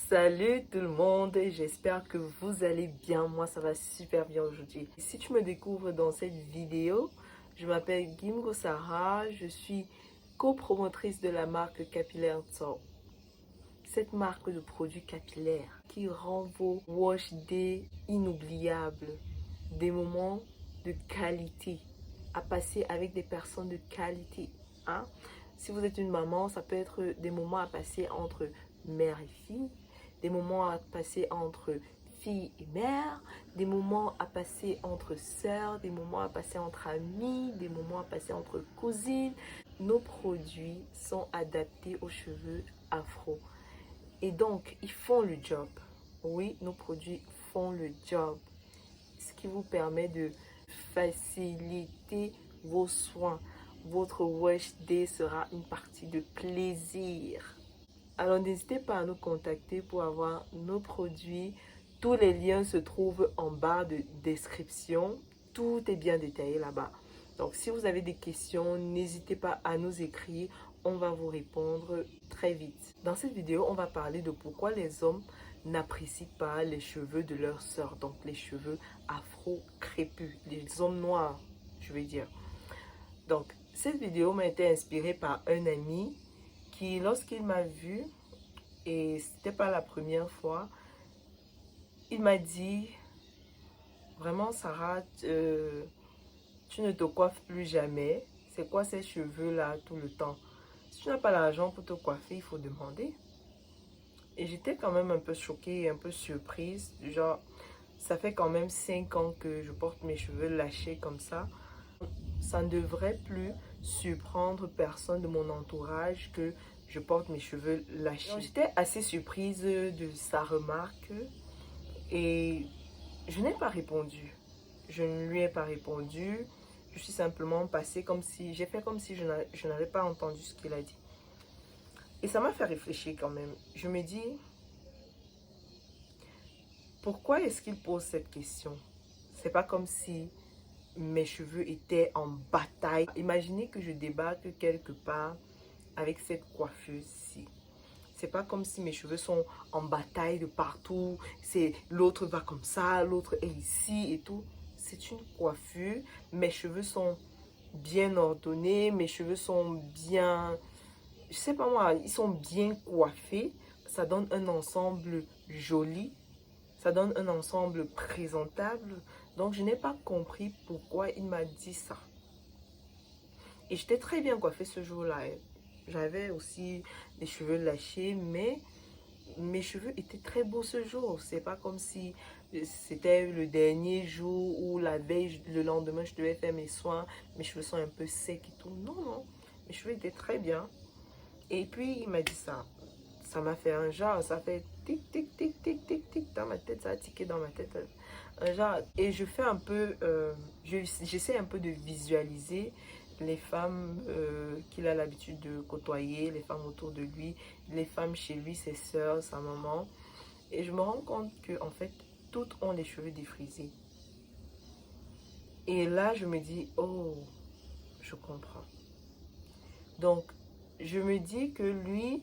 Salut tout le monde, j'espère que vous allez bien. Moi ça va super bien aujourd'hui. Si tu me découvres dans cette vidéo, je m'appelle Gimgo Sarah, je suis copromotrice de la marque Capillaire Tso. Cette marque de produits capillaires qui rend vos wash day inoubliables, des moments de qualité à passer avec des personnes de qualité. Hein? Si vous êtes une maman, ça peut être des moments à passer entre mère et fille, des moments à passer entre fille et mère, des moments à passer entre sœurs, des moments à passer entre amis, des moments à passer entre cousines. Nos produits sont adaptés aux cheveux afro. Et donc, ils font le job. Oui, nos produits font le job. Ce qui vous permet de faciliter vos soins. Votre wash day sera une partie de plaisir. Alors, n'hésitez pas à nous contacter pour avoir nos produits. Tous les liens se trouvent en barre de description. Tout est bien détaillé là-bas. Donc, si vous avez des questions, n'hésitez pas à nous écrire. On va vous répondre très vite. Dans cette vidéo, on va parler de pourquoi les hommes n'apprécient pas les cheveux de leur sœur. Donc, les cheveux afro-crépus. Les hommes noirs, je vais dire. Donc, cette vidéo m'a été inspirée par un ami qui, lorsqu'il m'a vu, et c'était pas la première fois, il m'a dit, vraiment Sarah, tu ne te coiffes plus jamais. C'est quoi ces cheveux-là tout le temps? Si tu n'as pas l'argent pour te coiffer, il faut demander. Et j'étais quand même un peu choquée, un peu surprise. Genre, ça fait quand même 5 ans que je porte mes cheveux lâchés comme ça. Ça ne devrait plus surprendre personne de mon entourage que je porte mes cheveux lâchés. J'étais assez surprise de sa remarque et je n'ai pas répondu. Je ne lui ai pas répondu. Je suis simplement passée comme si, j'ai fait comme si je n'avais pas entendu ce qu'il a dit. Et ça m'a fait réfléchir quand même. Je me dis, pourquoi est-ce qu'il pose cette question? C'est pas comme si mes cheveux étaient en bataille. Imaginez que je débarque quelque part avec cette coiffeuse-ci. C'est pas comme si mes cheveux sont en bataille de partout. C'est l'autre va comme ça, l'autre est ici et tout. C'est une coiffure. Mes cheveux sont bien ordonnés. Mes cheveux sont bien... Je sais pas moi, ils sont bien coiffés. Ça donne un ensemble joli. Ça donne un ensemble présentable. Donc, je n'ai pas compris pourquoi il m'a dit ça. Et j'étais très bien coiffée ce jour-là. J'avais aussi des cheveux lâchés, mais mes cheveux étaient très beaux ce jour. C'est pas comme si c'était le dernier jour ou la veille, le lendemain, je devais faire mes soins. Mes cheveux sont un peu secs et tout. Non, non. Mes cheveux étaient très bien. Et puis, il m'a dit ça. Ça m'a fait un genre, ça fait tic, tic, tic, tic, tic, tic dans ma tête. Ça a tiqué dans ma tête. Un genre. Et je fais un peu, j'essaie un peu de visualiser les femmes qu'il a l'habitude de côtoyer, les femmes autour de lui, les femmes chez lui, ses soeurs, sa maman. Et je me rends compte que en fait, toutes ont les cheveux défrisés. Et là, je me dis, oh, je comprends. Donc, je me dis que lui,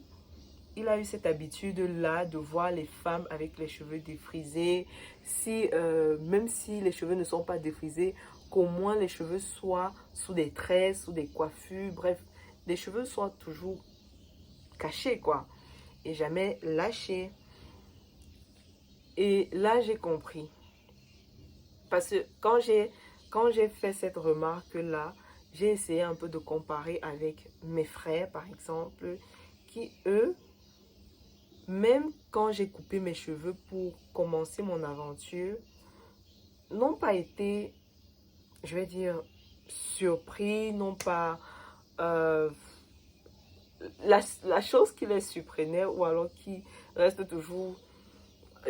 il a eu cette habitude-là de voir les femmes avec les cheveux défrisés. Si, même si les cheveux ne sont pas défrisés, qu'au moins les cheveux soient sous des tresses, sous des coiffures. Bref, les cheveux soient toujours cachés, quoi. Et jamais lâchés. Et là, j'ai compris. Parce que quand j'ai fait cette remarque-là, j'ai essayé un peu de comparer avec mes frères, par exemple, qui, eux, même quand j'ai coupé mes cheveux pour commencer mon aventure, n'ont pas été, je vais dire, surpris, n'ont pas... la chose qui les surprenait ou alors qui reste toujours,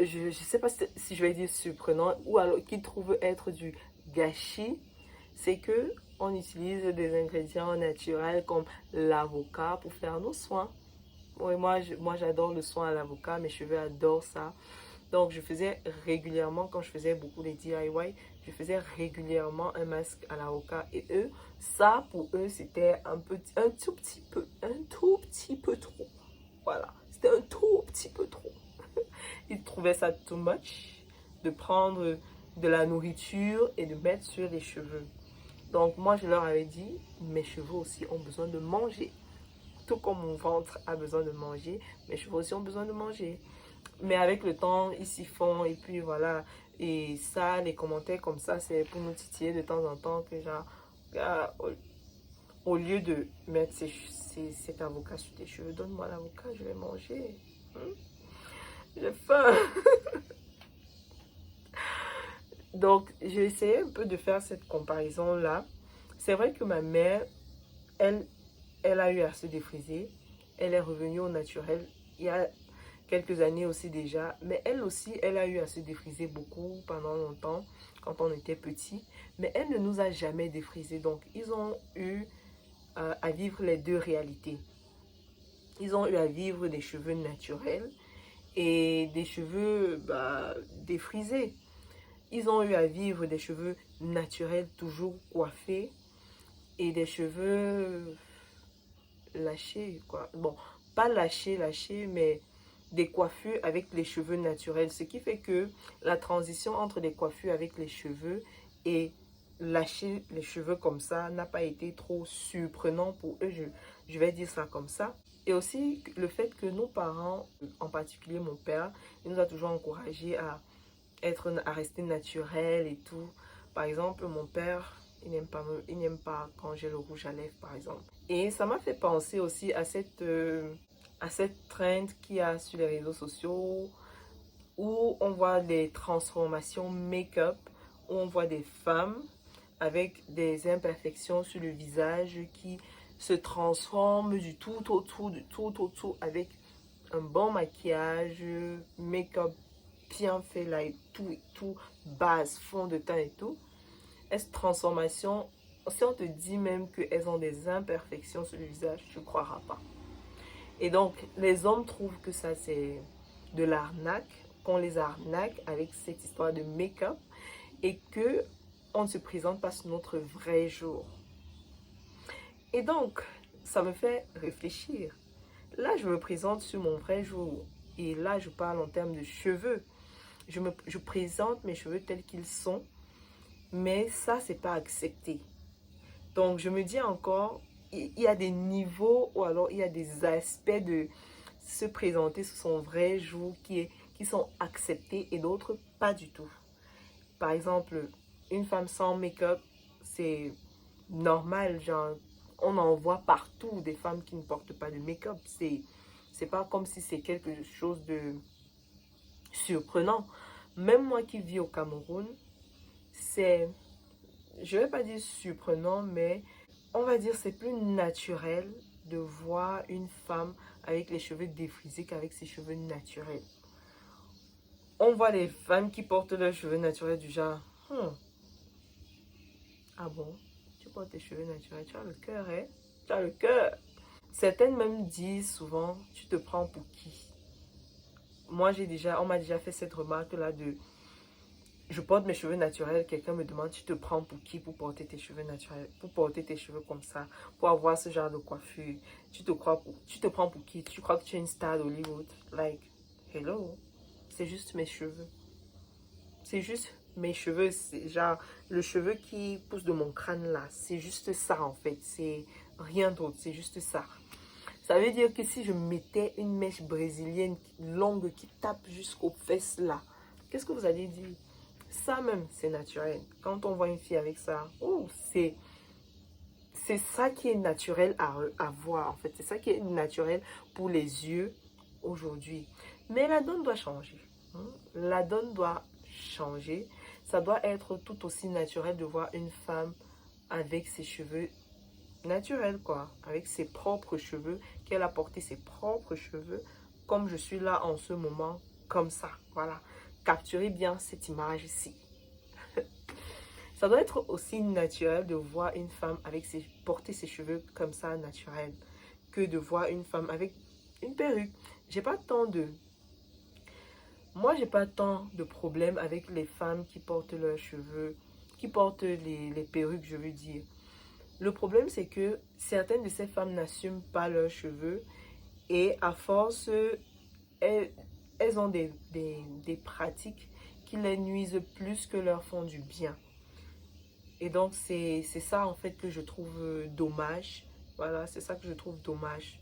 je ne sais pas si je vais dire surprenant, ou alors qui trouve être du gâchis, c'est que on utilise des ingrédients naturels comme l'avocat pour faire nos soins. Oui, moi j'adore le soin à l'avocat, mes cheveux adorent ça. Donc je faisais régulièrement, quand je faisais beaucoup de DIY, je faisais régulièrement un masque à l'avocat. Et eux, ça pour eux c'était un tout petit peu trop. Voilà, c'était un tout petit peu trop. trouvaient ça too much de prendre de la nourriture et de mettre sur les cheveux. Donc moi je leur avais dit, mes cheveux aussi ont besoin de manger. Tout comme mon ventre a besoin de manger, mes cheveux aussi ont besoin de manger. Mais avec le temps, ils s'y font et puis voilà. Et ça, les commentaires comme ça, c'est pour nous titiller de temps en temps que genre, au lieu de mettre cet avocat sur tes cheveux, donne-moi l'avocat, je vais manger. J'ai faim. Donc, j'ai essayé un peu de faire cette comparaison-là. C'est vrai que ma mère, elle a eu à se défriser. Elle est revenue au naturel il y a quelques années aussi déjà. Mais elle aussi, elle a eu à se défriser beaucoup pendant longtemps, quand on était petit. Mais elle ne nous a jamais défrisé. Donc, ils ont eu à vivre les deux réalités. Ils ont eu à vivre des cheveux naturels et des cheveux défrisés. Ils ont eu à vivre des cheveux naturels, toujours coiffés, et des cheveux lâchés, quoi. Bon, pas lâchés, mais des coiffures avec les cheveux naturels. Ce qui fait que la transition entre les coiffures avec les cheveux et lâcher les cheveux comme ça n'a pas été trop surprenant pour eux, je vais dire ça comme ça. Et aussi le fait que nos parents, en particulier mon père, il nous a toujours encouragés à rester naturel et tout. Par exemple, mon père, il n'aime pas quand j'ai le rouge à lèvres, par exemple. Et ça m'a fait penser aussi à cette trend qu'il y a sur les réseaux sociaux où on voit des transformations make-up, où on voit des femmes avec des imperfections sur le visage qui se transforment du tout au tout avec un bon maquillage, make-up bien fait là et tout, base, fond de teint et tout. Cette transformation, si on te dit même qu'elles ont des imperfections sur le visage, tu ne croiras pas. Et donc, les hommes trouvent que ça, c'est de l'arnaque, qu'on les arnaque avec cette histoire de make-up et qu'on ne se présente pas sur notre vrai jour. Et donc, ça me fait réfléchir. Là, je me présente sur mon vrai jour. Et là, je parle en termes de cheveux. Je présente mes cheveux tels qu'ils sont. Mais ça, c'est pas accepté. Donc, je me dis encore, il y a des niveaux ou alors il y a des aspects de se présenter sous son vrai jour qui sont acceptés et d'autres pas du tout. Par exemple, une femme sans make-up, c'est normal. Genre, on en voit partout des femmes qui ne portent pas de make-up. C'est pas comme si c'est quelque chose de surprenant. Même moi qui vis au Cameroun, c'est, je vais pas dire surprenant, mais on va dire c'est plus naturel de voir une femme avec les cheveux défrisés qu'avec ses cheveux naturels. On voit les femmes qui portent leurs cheveux naturels du genre, ah bon, tu portes tes cheveux naturels, tu as le cœur, hein? Tu as le cœur. Certaines même disent souvent, tu te prends pour qui? Moi, on m'a déjà fait cette remarque-là de, je porte mes cheveux naturels, quelqu'un me demande, tu te prends pour qui pour porter tes cheveux naturels, pour porter tes cheveux comme ça, pour avoir ce genre de coiffure? Tu te prends pour qui? Tu crois que tu es une star d'Hollywood? Like, hello, c'est juste mes cheveux. C'est juste mes cheveux, c'est genre le cheveu qui pousse de mon crâne là. C'est juste ça en fait, c'est rien d'autre, c'est juste ça. Ça veut dire que si je mettais une mèche brésilienne longue qui tape jusqu'aux fesses là, qu'est-ce que vous allez dire? Ça même, c'est naturel. Quand on voit une fille avec ça, oh, c'est ça qui est naturel à voir en fait. C'est ça qui est naturel pour les yeux aujourd'hui. Mais la donne doit changer. La donne doit changer. Ça doit être tout aussi naturel de voir une femme avec ses cheveux naturels, quoi. Avec ses propres cheveux, qu'elle a porté ses propres cheveux, comme je suis là en ce moment, comme ça. Voilà. Capturez bien cette image ici. Ça doit être aussi naturel de voir une femme porter ses cheveux comme ça, naturel, que de voir une femme avec une perruque. Moi, j'ai pas tant de problèmes avec les femmes qui portent leurs cheveux, qui portent les perruques, je veux dire. Le problème, c'est que certaines de ces femmes n'assument pas leurs cheveux et à force, elles elles ont des pratiques qui les nuisent plus que leur font du bien. Et donc, c'est ça, en fait, que je trouve dommage. Voilà, c'est ça que je trouve dommage.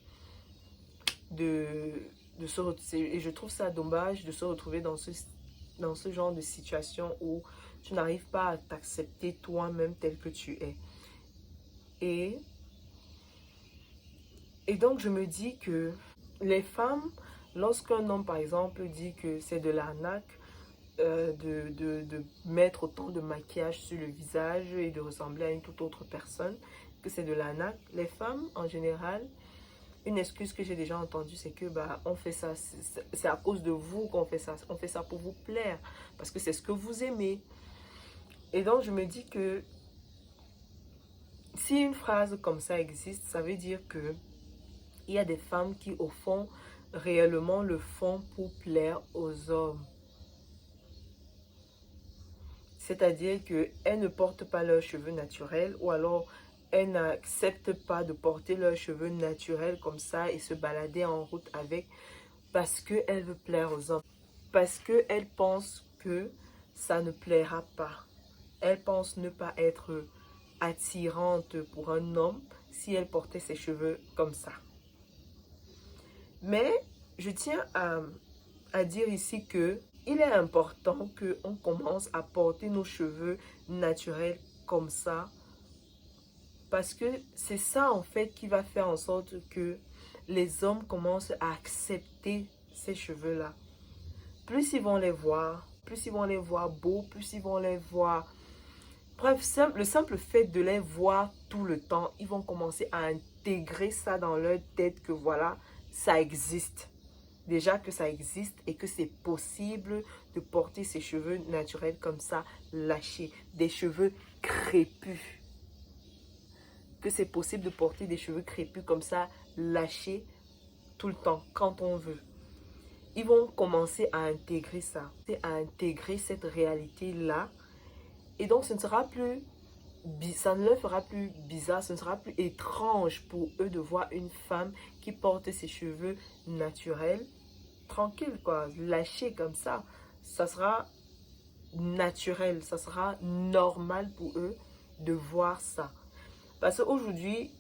Et je trouve ça dommage de se retrouver dans ce genre de situation où tu n'arrives pas à t'accepter toi-même tel que tu es. Et, et donc, je me dis que les femmes, lorsqu'un homme, par exemple, dit que c'est de l'arnaque, de mettre autant de maquillage sur le visage et de ressembler à une toute autre personne, que c'est de l'arnaque. Les femmes, en général, une excuse que j'ai déjà entendue, c'est que on fait ça, c'est à cause de vous qu'on fait ça. On fait ça pour vous plaire, parce que c'est ce que vous aimez. Et donc, je me dis que si une phrase comme ça existe, ça veut dire que il y a des femmes qui, au fond, réellement le font pour plaire aux hommes. C'est-à-dire qu'elles ne portent pas leurs cheveux naturels ou alors elles n'acceptent pas de porter leurs cheveux naturels comme ça et se balader en route avec parce qu'elles veulent plaire aux hommes. Parce qu'elles pensent que ça ne plaira pas. Elles pensent ne pas être attirantes pour un homme si elles portaient ses cheveux comme ça. Mais je tiens à dire ici que il est important qu'on commence à porter nos cheveux naturels comme ça. Parce que c'est ça en fait qui va faire en sorte que les hommes commencent à accepter ces cheveux-là. Plus ils vont les voir, plus ils vont les voir beaux, plus ils vont les voir... Bref, le simple fait de les voir tout le temps, ils vont commencer à intégrer ça dans leur tête que voilà, ça existe. Déjà que ça existe et que c'est possible de porter ses cheveux naturels comme ça, lâchés, des cheveux crépus. Que c'est possible de porter des cheveux crépus comme ça, lâchés tout le temps, quand on veut. Ils vont commencer à intégrer ça, à intégrer cette réalité-là. Et donc, ce ne sera plus, ça ne leur fera plus bizarre, ce ne sera plus étrange pour eux de voir une femme qui porte ses cheveux naturels, tranquille quoi, lâchés comme ça. Ça sera naturel, ça sera normal pour eux de voir ça. Parce qu'aujourd'hui,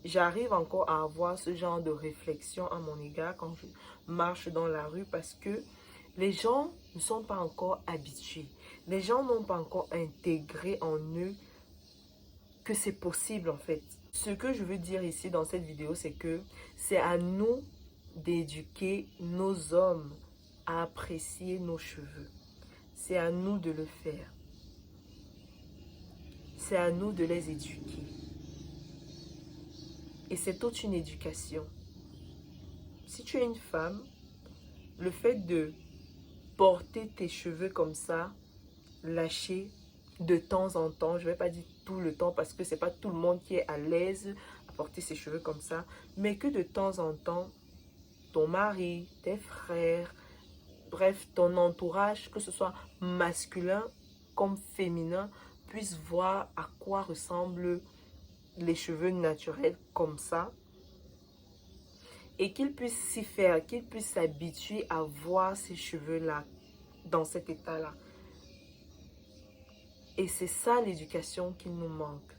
j'arrive encore à avoir ce genre de réflexion à mon égard quand je marche dans la rue parce que les gens ne sont pas encore habitués. Les gens n'ont pas encore intégré en eux que c'est possible en fait. Ce que je veux dire ici dans cette vidéo, c'est que c'est à nous d'éduquer nos hommes à apprécier nos cheveux. C'est à nous de le faire. C'est à nous de les éduquer. Et c'est toute une éducation. Si tu es une femme, le fait de porter tes cheveux comme ça, lâchés de temps en temps, je ne vais pas dire tout le temps parce que ce n'est pas tout le monde qui est à l'aise à porter ses cheveux comme ça, mais que de temps en temps, ton mari, tes frères, bref, ton entourage, que ce soit masculin comme féminin, puisse voir à quoi ressemblent les cheveux naturels comme ça et qu'ils puissent s'y faire, qu'ils puissent s'habituer à voir ces cheveux-là dans cet état-là. Et c'est ça l'éducation qu'il nous manque.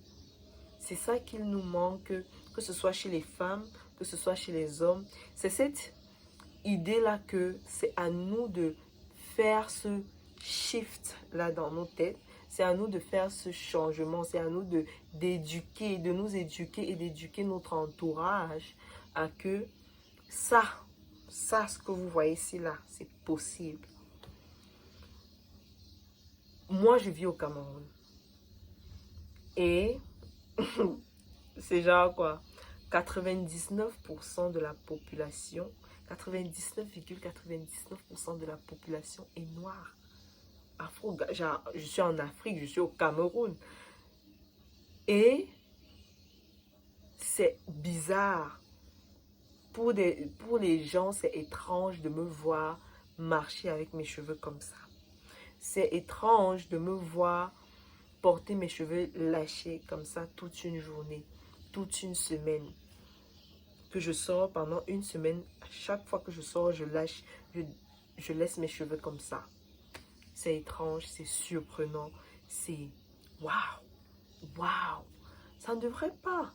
C'est ça qu'il nous manque, que ce soit chez les femmes, que ce soit chez les hommes. C'est cette idée-là que c'est à nous de faire ce shift-là dans nos têtes. C'est à nous de faire ce changement. C'est à nous d'éduquer, de nous éduquer et d'éduquer notre entourage à que ça, ce que vous voyez ici, là, c'est possible. Moi, je vis au Cameroun. Et c'est genre quoi, 99% de la population, 99,99% de la population est noire. Je suis en Afrique, je suis au Cameroun. Et c'est bizarre. Pour les gens, c'est étrange de me voir marcher avec mes cheveux comme ça. C'est étrange de me voir porter mes cheveux lâchés comme ça toute une journée, toute une semaine. Que je sors pendant une semaine, à chaque fois que je sors, je lâche, je laisse mes cheveux comme ça. C'est étrange, c'est surprenant, c'est waouh, waouh. Ça ne devrait pas.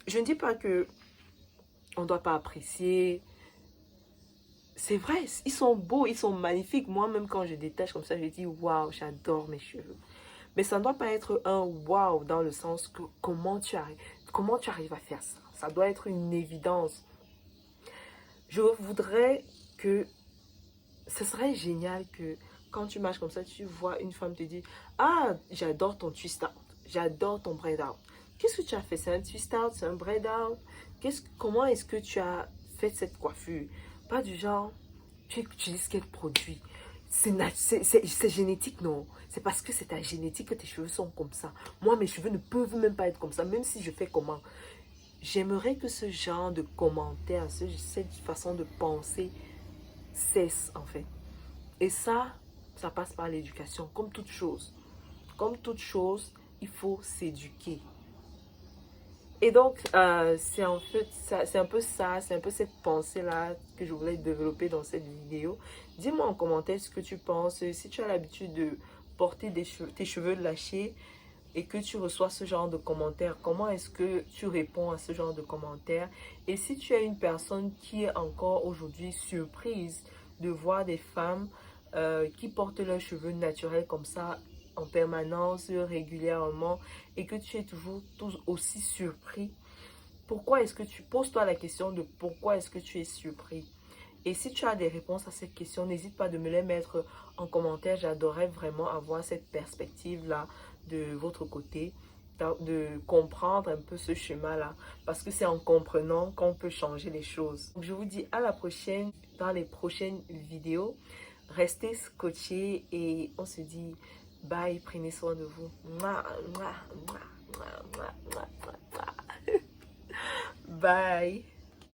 Je ne dis pas que on ne doit pas apprécier. C'est vrai, ils sont beaux, ils sont magnifiques. Moi-même, quand je détache comme ça, je dis waouh, j'adore mes cheveux. Mais ça ne doit pas être un waouh dans le sens que comment tu arrives à faire ça. Ça doit être une évidence. Je voudrais que ce serait génial que quand tu marches comme ça, tu vois une femme te dire ah, j'adore ton twist out, j'adore ton braid out. Qu'est-ce que tu as fait? C'est un twist out, c'est un braid out? Comment est-ce que tu as fait cette coiffure? Pas du genre, tu utilises quel produit? C'est génétique, non. C'est parce que c'est ta génétique que tes cheveux sont comme ça. Moi, mes cheveux ne peuvent même pas être comme ça, même si je fais comment. J'aimerais que ce genre de commentaires, cette façon de penser cesse en fait. Et ça passe par l'éducation, comme toute chose. Comme toute chose, il faut s'éduquer. Et donc, c'est en fait, c'est un peu ça, c'est un peu cette pensée-là que je voulais développer dans cette vidéo. Dis-moi en commentaire ce que tu penses. Si tu as l'habitude de porter tes cheveux lâchés et que tu reçois ce genre de commentaires, comment est-ce que tu réponds à ce genre de commentaires? Et si tu es une personne qui est encore aujourd'hui surprise de voir des femmes qui portent leurs cheveux naturels comme ça, en permanence, régulièrement, et que tu es toujours aussi surpris, pourquoi est-ce que tu poses-toi la question de pourquoi est-ce que tu es surpris? Et si tu as des réponses à cette question, n'hésite pas de me les mettre en commentaire. J'adorerais vraiment avoir cette perspective-là de votre côté, de comprendre un peu ce schéma-là, parce que c'est en comprenant qu'on peut changer les choses. Donc, je vous dis à la prochaine, dans les prochaines vidéos. Restez scotchés et on se dit bye, prenez soin de vous. Bye.